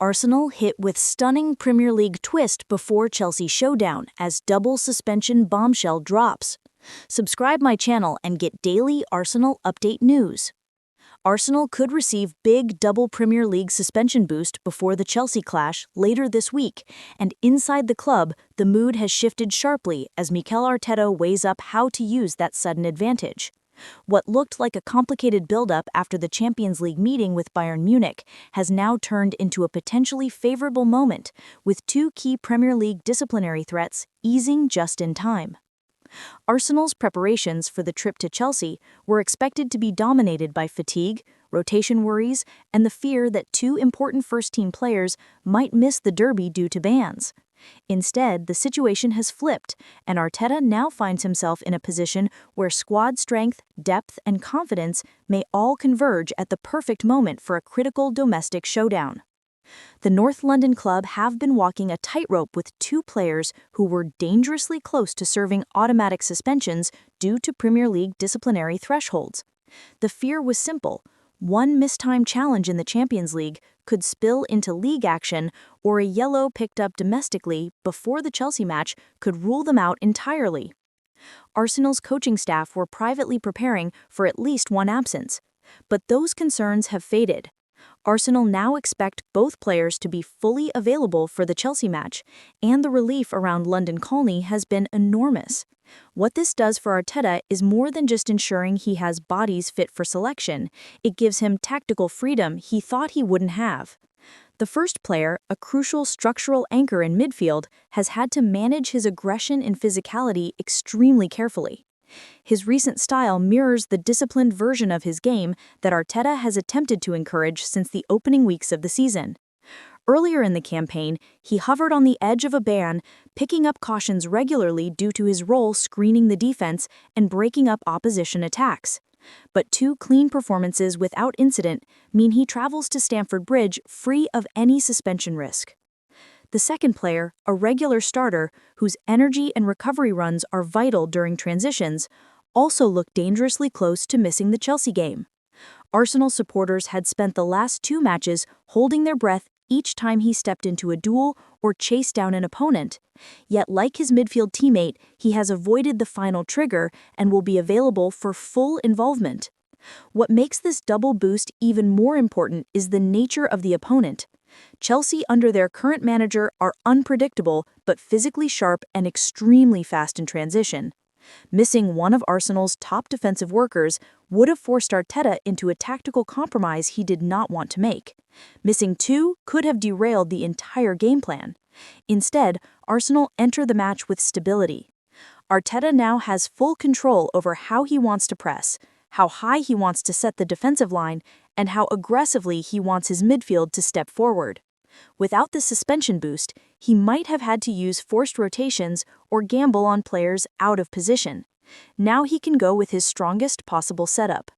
Arsenal hit with stunning Premier League twist before Chelsea showdown as double suspension bombshell drops. Subscribe my channel and get daily Arsenal update news. Arsenal could receive big double Premier League suspension boost before the Chelsea clash later this week, and inside the club, the mood has shifted sharply as Mikel Arteta weighs up how to use that sudden advantage. What looked like a complicated build-up after the Champions League meeting with Bayern Munich has now turned into a potentially favorable moment, with two key Premier League disciplinary threats easing just in time. Arsenal's preparations for the trip to Chelsea were expected to be dominated by fatigue, rotation worries, and the fear that two important first-team players might miss the derby due to bans. Instead, the situation has flipped, and Arteta now finds himself in a position where squad strength, depth, and confidence may all converge at the perfect moment for a critical domestic showdown. The North London club have been walking a tightrope with two players who were dangerously close to serving automatic suspensions due to Premier League disciplinary thresholds. The fear was simple: one mistimed challenge in the Champions League could spill into league action, or a yellow picked up domestically before the Chelsea match could rule them out entirely. Arsenal's coaching staff were privately preparing for at least one absence, but those concerns have faded. Arsenal now expect both players to be fully available for the Chelsea match, and the relief around London Colney has been enormous. What this does for Arteta is more than just ensuring he has bodies fit for selection. It gives him tactical freedom he thought he wouldn't have. The first player, a crucial structural anchor in midfield, has had to manage his aggression and physicality extremely carefully. His recent style mirrors the disciplined version of his game that Arteta has attempted to encourage since the opening weeks of the season. Earlier in the campaign, he hovered on the edge of a ban, picking up cautions regularly due to his role screening the defense and breaking up opposition attacks. But two clean performances without incident mean he travels to Stamford Bridge free of any suspension risk. The second player, a regular starter whose energy and recovery runs are vital during transitions, also looked dangerously close to missing the Chelsea game. Arsenal supporters had spent the last two matches holding their breath each time he stepped into a duel or chased down an opponent. Yet, like his midfield teammate, he has avoided the final trigger and will be available for full involvement. What makes this double boost even more important is the nature of the opponent. Chelsea, under their current manager, are unpredictable but physically sharp and extremely fast in transition. Missing one of Arsenal's top defensive workers would have forced Arteta into a tactical compromise he did not want to make. Missing two could have derailed the entire game plan. Instead, Arsenal enter the match with stability. Arteta now has full control over how he wants to press, how high he wants to set the defensive line, and how aggressively he wants his midfield to step forward. Without the suspension boost, he might have had to use forced rotations or gamble on players out of position. Now he can go with his strongest possible setup.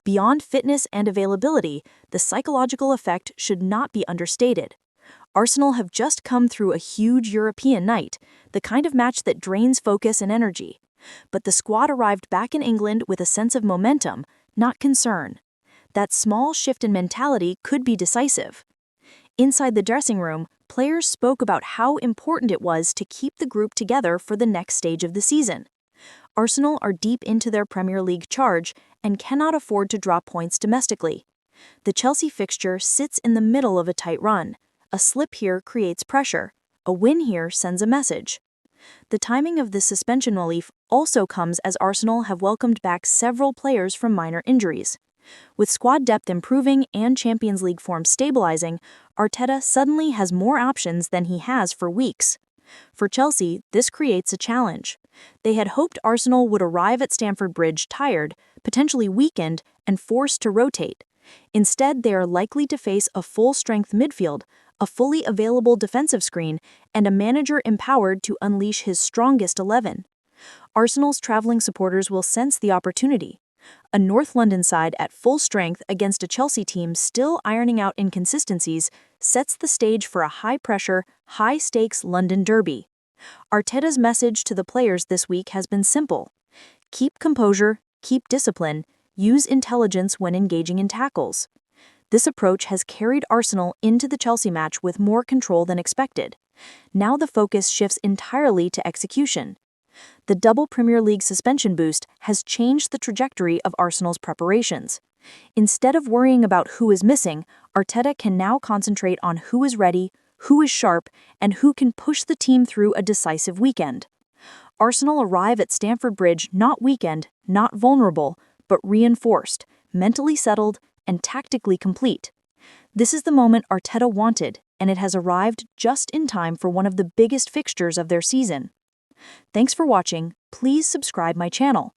Beyond fitness and availability, the psychological effect should not be understated. Arsenal have just come through a huge European night, the kind of match that drains focus and energy. But the squad arrived back in England with a sense of momentum, not concern. That small shift in mentality could be decisive. Inside the dressing room, players spoke about how important it was to keep the group together for the next stage of the season. Arsenal are deep into their Premier League charge and cannot afford to drop points domestically. The Chelsea fixture sits in the middle of a tight run. A slip here creates pressure. A win here sends a message. The timing of the suspension relief also comes as Arsenal have welcomed back several players from minor injuries. With squad depth improving and Champions League form stabilizing, Arteta suddenly has more options than he has for weeks. For Chelsea, this creates a challenge. They had hoped Arsenal would arrive at Stamford Bridge tired, potentially weakened, and forced to rotate. Instead, they are likely to face a full-strength midfield, a fully available defensive screen, and a manager empowered to unleash his strongest 11. Arsenal's traveling supporters will sense the opportunity. A North London side at full strength against a Chelsea team still ironing out inconsistencies sets the stage for a high-pressure, high-stakes London derby. Arteta's message to the players this week has been simple: keep composure, keep discipline, use intelligence when engaging in tackles. This approach has carried Arsenal into the Chelsea match with more control than expected. Now the focus shifts entirely to execution. The double Premier League suspension boost has changed the trajectory of Arsenal's preparations. Instead of worrying about who is missing, Arteta can now concentrate on who is ready, who is sharp, and who can push the team through a decisive weekend. Arsenal arrive at Stamford Bridge not weakened, not vulnerable, but reinforced, mentally settled, and tactically complete. This is the moment Arteta wanted, and it has arrived just in time for one of the biggest fixtures of their season. Thanks for watching. Please subscribe my channel.